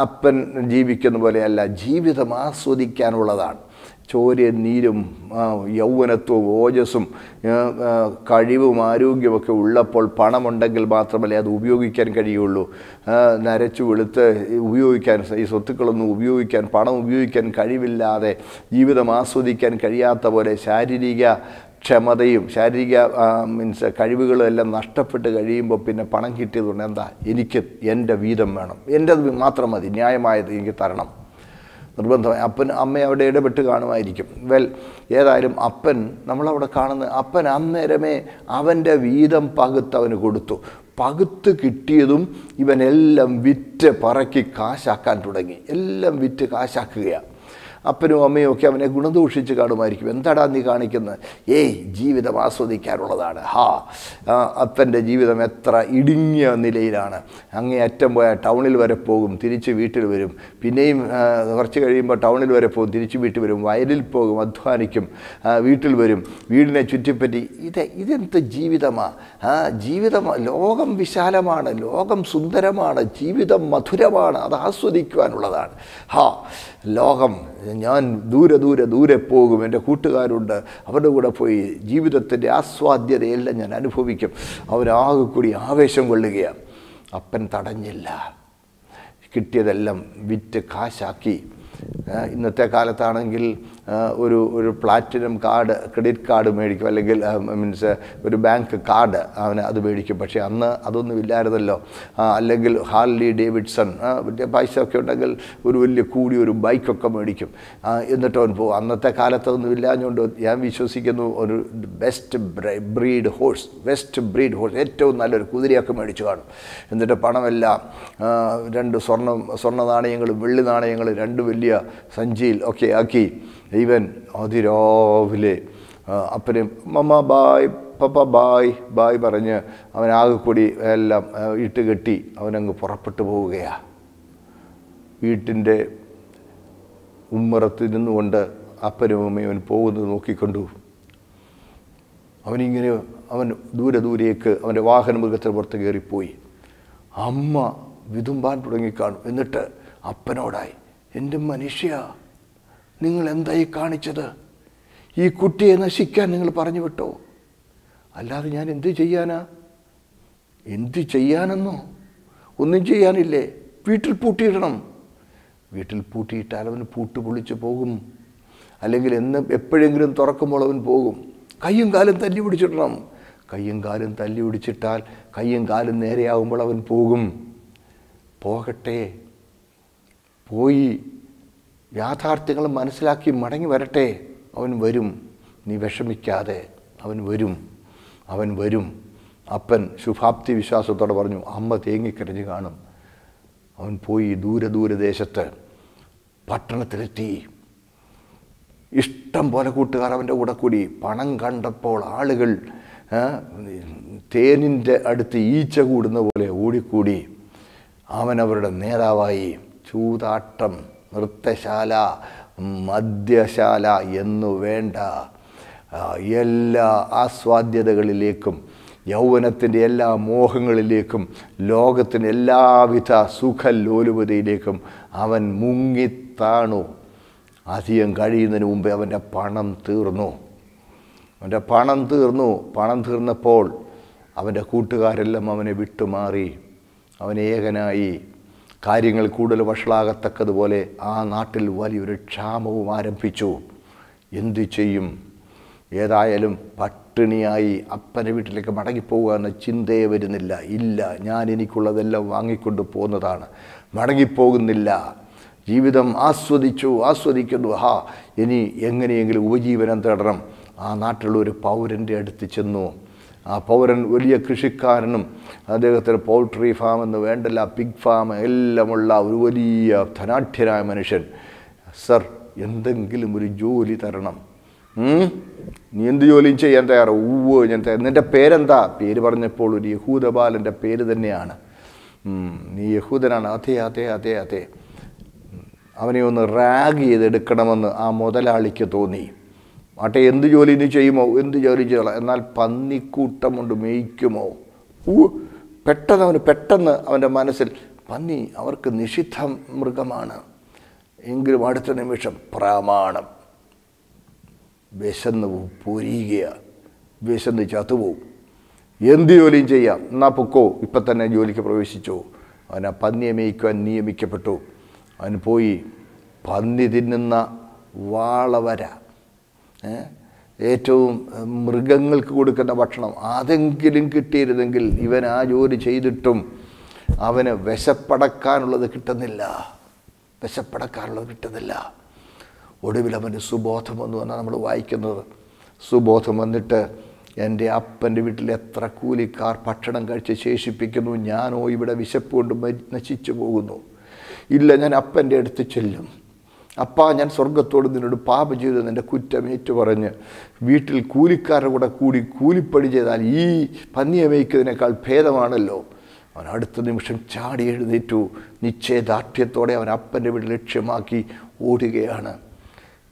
അപ്പൻ ജീവിക്കുന്ന പോലെയല്ല, ജീവിതം ആസ്വദിക്കാനുള്ളതാണ്. ചോരയും നീരും യൗവനത്വവും ഓജസ്സും കഴിവും ആരോഗ്യമൊക്കെ ഉള്ളപ്പോൾ പണമുണ്ടെങ്കിൽ മാത്രമല്ലേ അത് ഉപയോഗിക്കാൻ കഴിയുള്ളൂ. നരച്ചു വെളുത്ത് ഉപയോഗിക്കാൻ, ഈ സ്വത്തുക്കളൊന്നും ഉപയോഗിക്കാൻ, പണം ഉപയോഗിക്കാൻ കഴിവില്ലാതെ ജീവിതം ആസ്വദിക്കാൻ കഴിയാത്ത പോലെ ശാരീരിക ക്ഷമതയും കഴിവുകളും എല്ലാം നഷ്ടപ്പെട്ട് കഴിയുമ്പോൾ പിന്നെ പണം കിട്ടിയതുകൊണ്ട് എന്താ, എനിക്ക് എൻ്റെ വീതം വേണം, എൻ്റെത് മാത്രം മതി, ന്യായമായത് എനിക്ക് തരണം, നിർബന്ധമായി. അപ്പൻ അമ്മ അവിടെ ഇടപെട്ട് കാണുമായിരിക്കും. ഏതായാലും അപ്പൻ, നമ്മളവിടെ കാണുന്ന അപ്പൻ അന്നേരമേ അവൻ്റെ വീതം പകുത്തവന് കൊടുത്തു. പകുത്ത് കിട്ടിയതും ഇവനെല്ലാം വിറ്റ് പറക്കി കാശാക്കാൻ തുടങ്ങി. എല്ലാം വിറ്റ് കാശാക്കുകയാണ്. അപ്പനും അമ്മയും ഒക്കെ അവനെ ഗുണദോഷിച്ച് കാണുമായിരിക്കും. എന്താടാ നീ കാണിക്കുന്നത്? ജീവിതം ആസ്വദിക്കാനുള്ളതാണ്. അപ്പൻ്റെ ജീവിതം എത്ര ഇടുങ്ങിയ നിലയിലാണ്. അങ്ങേയറ്റം പോയാൽ ടൗണിൽ വരെ പോകും, തിരിച്ച് വീട്ടിൽ വരും. പിന്നെയും കുറച്ച് കഴിയുമ്പോൾ ടൗണിൽ വരെ പോകും, തിരിച്ച് വീട്ടിൽ വരും. വയലിൽ പോകും, അധ്വാനിക്കും, വീട്ടിൽ വരും. വീടിനെ ചുറ്റിപ്പറ്റി ഇതെന്ത് ജീവിതമാണ്? ജീവിതം, ലോകം വിശാലമാണ്, ലോകം സുന്ദരമാണ്, ജീവിതം മധുരമാണ്, അത് ആസ്വദിക്കുവാനുള്ളതാണ്. ലോകം, ഞാൻ ദൂരെ പോകും, എൻ്റെ കൂട്ടുകാരുണ്ട്, അവരുടെ കൂടെ പോയി ജീവിതത്തിൻ്റെ ആസ്വാദ്യതയെല്ലാം ഞാൻ അനുഭവിക്കും. അവരാകെ കൂടി ആവേശം കൊള്ളുകയാണ്. അപ്പൻ തടഞ്ഞില്ല. കിട്ടിയതെല്ലാം വിറ്റ് കാശാക്കി. ഇന്നത്തെ കാലത്താണെങ്കിൽ ഒരു പ്ലാറ്റിനം കാർഡ്, ക്രെഡിറ്റ് കാർഡ് മേടിക്കും, അല്ലെങ്കിൽ ഒരു ബാങ്ക് കാർഡ് അവന് അത് മേടിക്കും. പക്ഷേ അന്ന് അതൊന്നും ഇല്ലായിരുന്നല്ലോ. അല്ലെങ്കിൽ ഹാർലി ഡേവിഡ്സൺ വലിയ പൈസ ഒക്കെ ഉണ്ടെങ്കിൽ ഒരു വലിയ കൂടിയൊരു ബൈക്കൊക്കെ മേടിക്കും. എന്നിട്ട് അവൻ പോകും. അന്നത്തെ കാലത്തൊന്നും ഇല്ലാഞ്ഞുകൊണ്ട് ഞാൻ വിശ്വസിക്കുന്നു ഒരു വെസ്റ്റ് ബ്രീഡ് ഹോഴ്സ് ഏറ്റവും നല്ലൊരു കുതിരയൊക്കെ മേടിച്ചു കാണും. എന്നിട്ട് പണമെല്ലാം 2 സ്വർണ്ണ നാണയങ്ങളും വെള്ളി നാണയങ്ങളും 2 വലിയ സഞ്ചിയിൽ ഒക്കെ ആക്കി ഇവൻ അതിരാവിലെ അപ്പനെ മമ്മ ബായ്, പപ്പ ബായ് പറഞ്ഞ് അവനാകെ കൂടി എല്ലാം ഇട്ട് കെട്ടി അവനങ്ങ് പുറപ്പെട്ടു പോവുകയാണ്. വീട്ടിൻ്റെ ഉമ്മറത്ത് നിന്നുകൊണ്ട് അപ്പനും അമ്മയും അവൻ പോകുന്നത് നോക്കിക്കൊണ്ടു. അവൻ ദൂരേക്ക് അവൻ്റെ വാഹനമൃഗത്തിന് പുറത്ത് കയറിപ്പോയി. അമ്മ വിതുമ്പാൻ തുടങ്ങിക്കാണും. എന്നിട്ട് അപ്പനോടായി, എൻ്റെ മനുഷ്യ, നിങ്ങൾ എന്തായി കാണിച്ചത്? ഈ കുട്ടിയെ നശിക്കാൻ നിങ്ങൾ പറഞ്ഞു വിട്ടോ? അല്ലാതെ ഞാൻ എന്ത് ചെയ്യാനെന്നോ? ഒന്നും ചെയ്യാനില്ലേ? വീട്ടിൽ പൂട്ടിയിടണം. വീട്ടിൽ പൂട്ടിയിട്ടാൽ അവന് പൂട്ട് പൊളിച്ച് പോകും. അല്ലെങ്കിൽ എപ്പോഴെങ്കിലും തുറക്കുമ്പോൾ അവൻ പോകും. കയ്യും കാലും തല്ലി പിടിച്ചിടണം. കയ്യും കാലും തല്ലി പിടിച്ചിട്ടാൽ കയ്യും കാലും നേരെയാകുമ്പോൾ അവൻ പോകും. പോകട്ടെ. പോയി യാഥാർത്ഥ്യങ്ങൾ മനസ്സിലാക്കി മടങ്ങി വരട്ടെ. അവൻ വരും, നീ വിഷമിക്കാതെ, അവൻ വരും, അവൻ വരും. അപ്പൻ ശുഭാപ്തി വിശ്വാസത്തോടെ പറഞ്ഞു. അമ്മ തേങ്ങിക്കരഞ്ഞ് കാണും. അവൻ പോയി ദൂരദേശത്ത് പട്ടണത്തിലെത്തി. ഇഷ്ടം പോലെ കൂട്ടുകാർ അവൻ്റെ കൂടെ കൂടി. പണം കണ്ടപ്പോൾ ആളുകൾ തേനിൻ്റെ അടുത്ത് ഈച്ച കൂടുന്ന പോലെ ഓടിക്കൂടി. അവൻ അവരുടെ നേതാവായി. ചൂതാട്ടം, നൃത്തശാല, മദ്യശാല എന്നു വേണ്ട എല്ലാ ആസ്വാദ്യതകളിലേക്കും, യൗവനത്തിൻ്റെ എല്ലാ മോഹങ്ങളിലേക്കും, ലോകത്തിൻ്റെ എല്ലാവിധ സുഖലോലുപതയിലേക്കും അവൻ മുങ്ങിത്താണു. അധികം കഴിയുന്നതിന് മുമ്പേ അവൻ്റെ പണം തീർന്നു. പണം തീർന്നപ്പോൾ അവൻ്റെ കൂട്ടുകാരെല്ലാം അവനെ വിട്ടുമാറി. അവൻ ഏകനായി. കാര്യങ്ങൾ കൂടുതൽ വഷളാകത്തക്കതുപോലെ ആ നാട്ടിൽ വലിയൊരു ക്ഷാമവും ആരംഭിച്ചു. എന്തു ചെയ്യും? ഏതായാലും പട്ടിണിയായി അപ്പൻ്റെ വീട്ടിലേക്ക് മടങ്ങിപ്പോവുക എന്ന ചിന്തയെ വരുന്നില്ല. ഇല്ല, ഞാൻ എനിക്കുള്ളതെല്ലാം വാങ്ങിക്കൊണ്ട് പോകുന്നതാണ്, മടങ്ങിപ്പോകുന്നില്ല. ജീവിതം ആസ്വദിക്കുന്നു. ഇനി എങ്ങനെയെങ്കിലും ഉപജീവനം തേടണം. ആ നാട്ടിലുള്ള ഒരു പൗരൻ്റെ അടുത്ത് ചെന്നു. ആ പൗരൻ വലിയ കൃഷിക്കാരനും, അദ്ദേഹത്തിന് പൗൾട്രി ഫാം എന്ന് വേണ്ടല്ല, പിഗ് ഫാം എല്ലാമുള്ള ഒരു വലിയ ധനാഢ്യനായ മനുഷ്യൻ. സർ, എന്തെങ്കിലും ഒരു ജോലി തരണം. നീ എന്ത് ജോലിയും ചെയ്യാൻ തയ്യാറോ? ഞാൻ നിൻ്റെ പേരെന്താ? പേര് പറഞ്ഞപ്പോൾ ഒരു യഹൂദ ബാലൻ്റെ പേര് തന്നെയാണ്. നീ യഹൂദനാണ്? അതെ. അവനെ ഒന്ന് റാഗ് ചെയ്തെടുക്കണമെന്ന് ആ മുതലാളിക്ക് തോന്നി. ആട്ടെ, എന്ത് ജോലി നീ ചെയ്യുമോ? എന്ത് ജോലി ചെയ്യണം. എന്നാൽ പന്നിക്കൂട്ടം കൊണ്ട് മേയ്ക്കുമോ? പെട്ടെന്ന് അവൻ്റെ മനസ്സിൽ പന്നി അവർക്ക് നിഷിദ്ധ മൃഗമാണ്. എങ്കിലും അടുത്ത നിമിഷം പ്രമാണം. വിശന്ന് പൊരിയുകയാണ്, വിശന്ന് ചത്തുപോവും. എന്ത് ജോലിയും ചെയ്യാം, എന്നാൽ പൊക്കോ, ഇപ്പം തന്നെ ജോലിക്ക് പ്രവേശിച്ചു. അവൻ ആ പന്നിയെ മേയ്ക്കുവാൻ നിയമിക്കപ്പെട്ടു. അവൻ പോയി പന്നി തിന്നുന്ന വാളവര, ഏറ്റവും മൃഗങ്ങൾക്ക് കൊടുക്കുന്ന ഭക്ഷണം, അതെങ്കിലും കിട്ടിയിരുന്നെങ്കിൽ ഇവൻ ആ ജോലി ചെയ്തിട്ടും അവന് വിശപ്പടക്കാനുള്ളത് കിട്ടുന്നില്ല. ഒടുവിൽ അവന് സുബോധം വന്നു എന്നാണ് നമ്മൾ വായിക്കുന്നത്. സുബോധം വന്നിട്ട് എൻ്റെ അപ്പൻ്റെ വീട്ടിൽ എത്ര കൂലിക്കാർ ഭക്ഷണം കഴിച്ച് ശേഷിപ്പിക്കുന്നു, ഞാനോ ഇവിടെ വിശപ്പ് കൊണ്ട് നശിച്ചു പോകുന്നു. ഇല്ല, ഞാൻ അപ്പൻ്റെ അടുത്ത് ചെല്ലും. അപ്പാ, ഞാൻ സ്വർഗത്തോട് നിന്നോട് പാപം ചെയ്തു എൻ്റെ കുറ്റമേറ്റു പറഞ്ഞ് വീട്ടിൽ കൂലിക്കാരുടെ കൂടെ കൂടി കൂലിപ്പണി ചെയ്താൽ ഈ പന്നിയെ മേയ്ക്കുന്നതിനേക്കാൾ ഭേദമാണല്ലോ. അവൻ അടുത്ത നിമിഷം ചാടി എഴുന്നേറ്റു. നിശ്ചയദാർഢ്യത്തോടെ അവൻ അപ്പൻ്റെ വീട് ലക്ഷ്യമാക്കി ഓടുകയാണ്.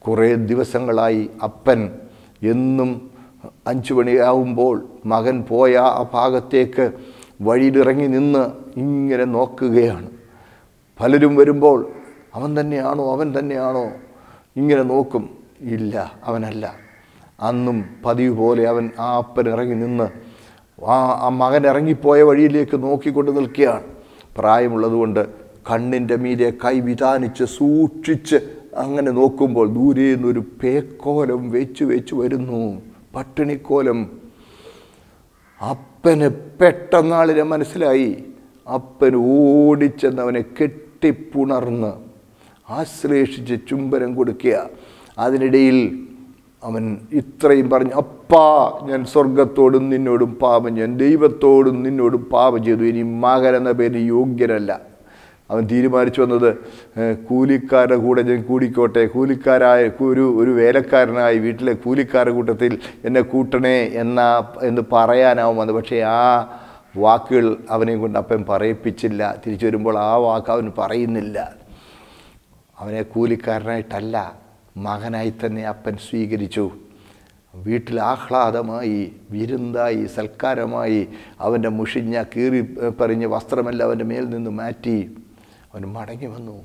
കുറേ ദിവസങ്ങളായി അപ്പൻ എന്നും 5 മണിയാവുമ്പോൾ മകൻ പോയ ആ ഭാഗത്തേക്ക് വഴിയിലിറങ്ങി നിന്ന് ഇങ്ങനെ നോക്കുകയാണ്. പലരും വരുമ്പോൾ അവൻ തന്നെയാണോ ഇങ്ങനെ നോക്കും. ഇല്ല, അവനല്ല. അന്നും പതിവ് പോലെ അവൻ ആ അപ്പൻ ഇറങ്ങി നിന്ന് ആ മകൻ ഇറങ്ങിപ്പോയ വഴിയിലേക്ക് നോക്കിക്കൊണ്ട് നിൽക്കുകയാണ്. പ്രായമുള്ളതുകൊണ്ട് കണ്ണിൻ്റെ മീതെ കൈ വിധാനിച്ച് സൂക്ഷിച്ച് അങ്ങനെ നോക്കുമ്പോൾ ദൂരെ നിന്നൊരു പേക്കോലം വെച്ച് വരുന്നു, പട്ടിണിക്കോലം. അപ്പന് പെട്ടെന്നാളിനെ മനസ്സിലായി. അപ്പൻ ഓടിച്ചെന്നവനെ കെട്ടിപ്പുണർന്ന് ആശ്ലേഷിച്ച് ചുംബനം കൊടുക്കുക. അതിനിടയിൽ അവൻ ഇത്രയും പറഞ്ഞു, അപ്പാ, ഞാൻ സ്വർഗത്തോടും നിന്നോടും പാപം ചെയ്തു, ദൈവത്തോടും നിന്നോടും പാപം ചെയ്തു, ഇനി മകൻ എന്ന പേര് യോഗ്യനല്ല. അവൻ തീരുമാനിച്ചു വന്നത്, കൂലിക്കാരുടെ കൂടെ ഞാൻ കൂടിക്കോട്ടെ, ഒരു വേലക്കാരനായി വീട്ടിലെ കൂലിക്കാരുടെ കൂട്ടത്തിൽ എന്നെ കൂട്ടണേ എന്ന് പറയാനാവും വന്നത്. പക്ഷേ ആ വാക്കുകൾ അവനെയും കൊണ്ട് അപ്പൻ പറയിപ്പിച്ചില്ല. തിരിച്ചു വരുമ്പോൾ ആ വാക്ക് അവൻ പറയുന്നില്ല. അവനെ കൂലിക്കാരനായിട്ടല്ല, മകനായി തന്നെ അപ്പൻ സ്വീകരിച്ചു. വീട്ടിൽ ആഹ്ലാദമായി, വിരുന്നായി, സൽക്കാരമായി. അവൻ്റെ മുഷിഞ്ഞ കീറി പറഞ്ഞ വസ്ത്രമെല്ലാം അവൻ്റെ മേൽ നിന്ന് മാറ്റി അവൻ മടങ്ങി വന്നു.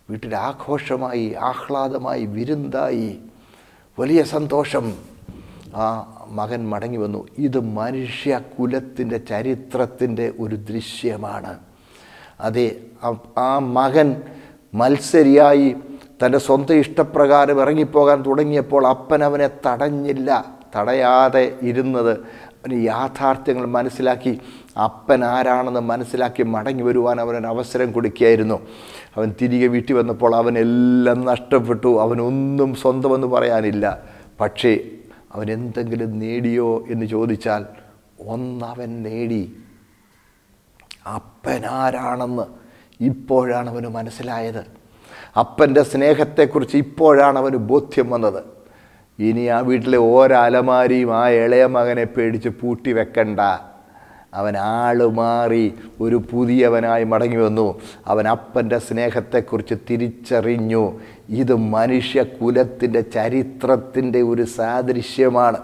വീട്ടിൽ ആഘോഷമായി, ആഹ്ലാദമായി, വിരുന്നായി, വലിയ സന്തോഷം. ആ മകൻ മടങ്ങി വന്നു. ഇത് മനുഷ്യകുലത്തിൻ്റെ ചരിത്രത്തിൻ്റെ ഒരു ദൃശ്യമാണ്. അതെ, ആ മകൻ മത്സരിയായി തൻ്റെ സ്വന്തം ഇഷ്ടപ്രകാരം ഇറങ്ങിപ്പോകാൻ തുടങ്ങിയപ്പോൾ അപ്പൻ അവനെ തടഞ്ഞില്ല. തടയാതെ ഇരുന്നത് അവന് യാഥാർത്ഥ്യങ്ങൾ മനസ്സിലാക്കി അപ്പൻ ആരാണെന്ന് മനസ്സിലാക്കി മടങ്ങി വരുവാൻ അവനൊരു അവസരം കൊടുക്കുകയായിരുന്നു. അവൻ തിരികെ വീട്ടിൽ വന്നപ്പോൾ അവനെല്ലാം നഷ്ടപ്പെട്ടു. അവനൊന്നും സ്വന്തമെന്ന് പറയാനില്ല. പക്ഷേ അവൻ എന്തെങ്കിലും നേടിയോ എന്ന് ചോദിച്ചാൽ ഒന്നവൻ നേടി. അപ്പൻ ആരാണെന്ന് ഇപ്പോഴാണ് അവന് മനസ്സിലായത്. അപ്പൻ്റെ സ്നേഹത്തെക്കുറിച്ച് ഇപ്പോഴാണ് അവന് ബോധ്യം വന്നത്. ഇനി ആ വീട്ടിലെ ഓരോ അലമാരിയും ആ ഇളയ മകനെ പേടിച്ച് പൂട്ടി വെക്കണ്ട. അവൻ ആള് മാറി ഒരു പുതിയവനായി മടങ്ങി വന്നു. അവൻ അപ്പൻ്റെ സ്നേഹത്തെക്കുറിച്ച് തിരിച്ചറിഞ്ഞു. ഇത് മനുഷ്യകുലത്തിൻ്റെ ചരിത്രത്തിൻ്റെ ഒരു സാദൃശ്യമാണ്.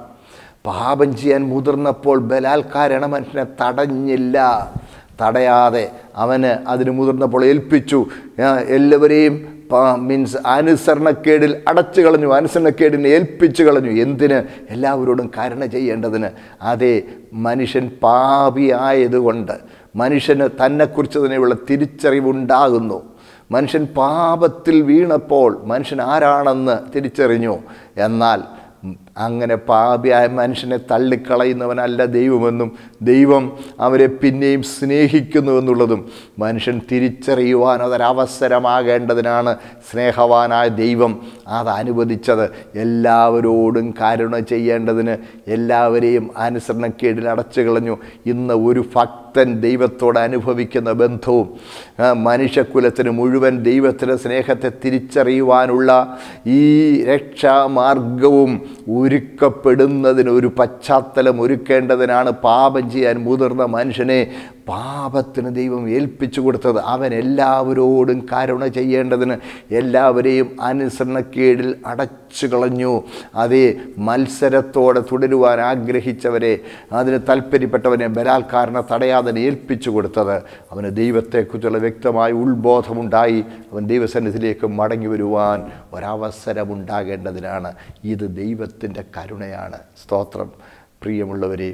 പാപം ചെയ്യാൻ മുതിർന്നപ്പോൾ ബലാത്കാരണ മനുഷ്യനെ തടഞ്ഞില്ല. തടയാതെ അവന് അതിന് മുതിർന്നപ്പോൾ ഏൽപ്പിച്ചു. എല്ലാവരെയും അനുസരണക്കേടിൽ അടച്ചു കളഞ്ഞു. അനുസരണക്കേടിനെ ഏൽപ്പിച്ചു കളഞ്ഞു. എന്തിന്? എല്ലാവരോടും കരുണ ചെയ്യേണ്ടതിന്. അതേ, മനുഷ്യൻ പാപിയായതുകൊണ്ട് മനുഷ്യന് തന്നെക്കുറിച്ച് തന്നെയുള്ള തിരിച്ചറിവുണ്ടാകുന്നു. മനുഷ്യൻ പാപത്തിൽ വീണപ്പോൾ മനുഷ്യൻ ആരാണെന്ന് തിരിച്ചറിഞ്ഞു. എന്നാൽ അങ്ങനെ പാപിയായ മനുഷ്യനെ തള്ളിക്കളയുന്നവനല്ല ദൈവമെന്നും ദൈവം അവരെ പിന്നെയും സ്നേഹിക്കുന്നുവെന്നുള്ളതും മനുഷ്യൻ തിരിച്ചറിയുവാൻ അതൊരവസരമാകേണ്ടതിനാണ് സ്നേഹവാനായ ദൈവം അത് അനുവദിച്ചത്. എല്ലാവരോടും കരുണ ചെയ്യേണ്ടതിന് എല്ലാവരെയും അനുസരണക്കേടിൽ അടച്ചു കളഞ്ഞു. ഇന്ന് ഒരു ഭക്തൻ ദൈവത്തോട് അനുഭവിക്കുന്ന ബന്ധവും മനുഷ്യകുലത്തിന് മുഴുവൻ ദൈവത്തിൻ്റെ സ്നേഹത്തെ തിരിച്ചറിയുവാനുള്ള ഈ രക്ഷാമാർഗവും ഒരുക്കപ്പെടുന്നതിന് ഒരു പശ്ചാത്തലം ഒരുക്കേണ്ടതിനാണ് പാപം ചെയ്യാൻ മുതിർന്ന മനുഷ്യനെ പാപത്തിന് ദൈവം ഏൽപ്പിച്ചു കൊടുത്തത്. അവൻ എല്ലാവരോടും കരുണ ചെയ്യേണ്ടതിന് എല്ലാവരെയും അനുസരണക്കേടിൽ അടച്ചു കളഞ്ഞു. അതേ, മത്സരത്തോടെ തുടരുവാൻ ആഗ്രഹിച്ചവരെ, അതിന് താല്പര്യപ്പെട്ടവനെ ബലാത്കാരണം തടയാതെ ഏൽപ്പിച്ചു കൊടുത്തത് അവന് ദൈവത്തെക്കുറിച്ചുള്ള വ്യക്തമായ ഉത്ബോധമുണ്ടായി. അവൻ ദൈവസന്നിധിയിലേക്ക് മടങ്ങി വരുവാൻ ഒരവസരമുണ്ടാകേണ്ടതിനാണ്. ഇത് ദൈവത്തിൻ്റെ കരുണയാണ്. സ്തോത്രം. പ്രിയമുള്ളവരെ,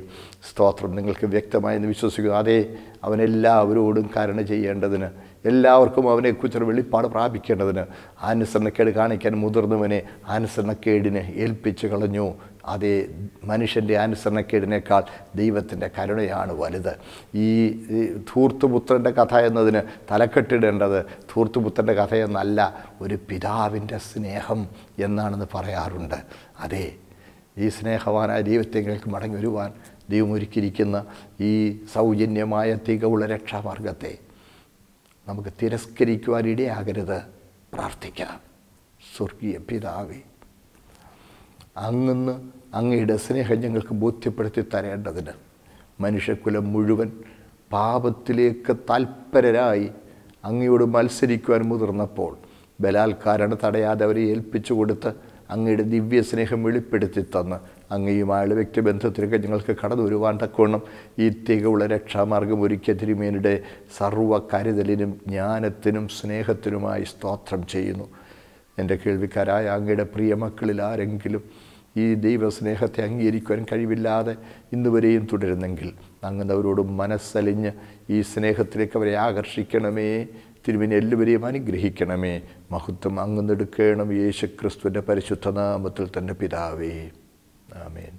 സ്തോത്രം. നിങ്ങൾക്ക് വ്യക്തമായെന്ന് വിശ്വസിക്കുന്നു. അതേ, അവനെല്ലാവരോടും കരുണ ചെയ്യേണ്ടതിന്, എല്ലാവർക്കും അവനെക്കുറിച്ചൊരു വെളിപ്പാട് പ്രാപിക്കേണ്ടതിന് അനുസരണക്കേട് കാണിക്കാൻ മുതിർന്നവനെ അനുസരണക്കേടിന് ഏൽപ്പിച്ചു കളഞ്ഞു. അതേ, മനുഷ്യൻ്റെ അനുസരണക്കേടിനേക്കാൾ ദൈവത്തിൻ്റെ കരുണയാണ് വലുത്. ഈ ധൂർത്തുപുത്രൻ്റെ കഥ എന്നതിന് തലക്കെട്ടിടേണ്ടത് ധൂർത്തുപുത്രൻ്റെ കഥയെന്നല്ല, ഒരു പിതാവിൻ്റെ സ്നേഹം എന്നാണെന്ന് പറയാറുണ്ട്. അതേ, ഈ സ്നേഹവാനായ ദൈവത്തെങ്ങൾക്ക് മടങ്ങി വരുവാൻ ദൈവം ഒരുക്കിയിരിക്കുന്ന ഈ സൗജന്യമായ തികവുള്ള രക്ഷാമാർഗത്തെ നമുക്ക് തിരസ്കരിക്കുവാൻ ഇടയാകരുത്. പ്രാർത്ഥിക്കാം. സ്വർഗീയ പിതാവേ, അങ്ങ് അങ്ങയുടെ സ്നേഹം ഞങ്ങൾക്ക് ബോധ്യപ്പെടുത്തി തരേണ്ടതിന് മനുഷ്യകുലം മുഴുവൻ പാപത്തിലേക്ക് തൽപരരായി അങ്ങയോട് മത്സരിക്കുവാൻ മുതിർന്നപ്പോൾ ബലാത്കാരണം തടയാതെ അവരെ ഏൽപ്പിച്ചു കൊടുത്ത് അങ്ങയുടെ ദിവ്യ സ്നേഹം വെളിപ്പെടുത്തി തന്ന് അങ്ങയുമായുള്ള വ്യക്തിബന്ധത്തിലേക്ക് ഞങ്ങൾക്ക് കടന്നു വരുവാൻ തക്കവണ്ണം ഈ തികവുള്ള രക്ഷാമാർഗം ഒരുക്കിയ തിരുമേനിയുടെ സർവ്വ കരുതലിനും ജ്ഞാനത്തിനും സ്നേഹത്തിനുമായി സ്തോത്രം ചെയ്യുന്നു. എൻ്റെ കേൾവിക്കാരായ അങ്ങയുടെ പ്രിയ മക്കളിൽ ആരെങ്കിലും ഈ ദൈവസ്നേഹത്തെ അംഗീകരിക്കുവാൻ കഴിവില്ലാതെ ഇന്നുവരെയും തുടരുന്നെങ്കിൽ അങ്ങ് മനസ്സലിഞ്ഞ് ഈ സ്നേഹത്തിലേക്ക് അവരെ ആകർഷിക്കണമേ. തിരുമേനി എല്ലാവരെയും അനുഗ്രഹിക്കണമേ. മഹത്വം അങ്ങ് എടുക്കണം. യേശുക്രിസ്തുവിൻ്റെ പരിശുദ്ധ നാമത്തിൽ തന്നെ പിതാവേ. ആമേൻ.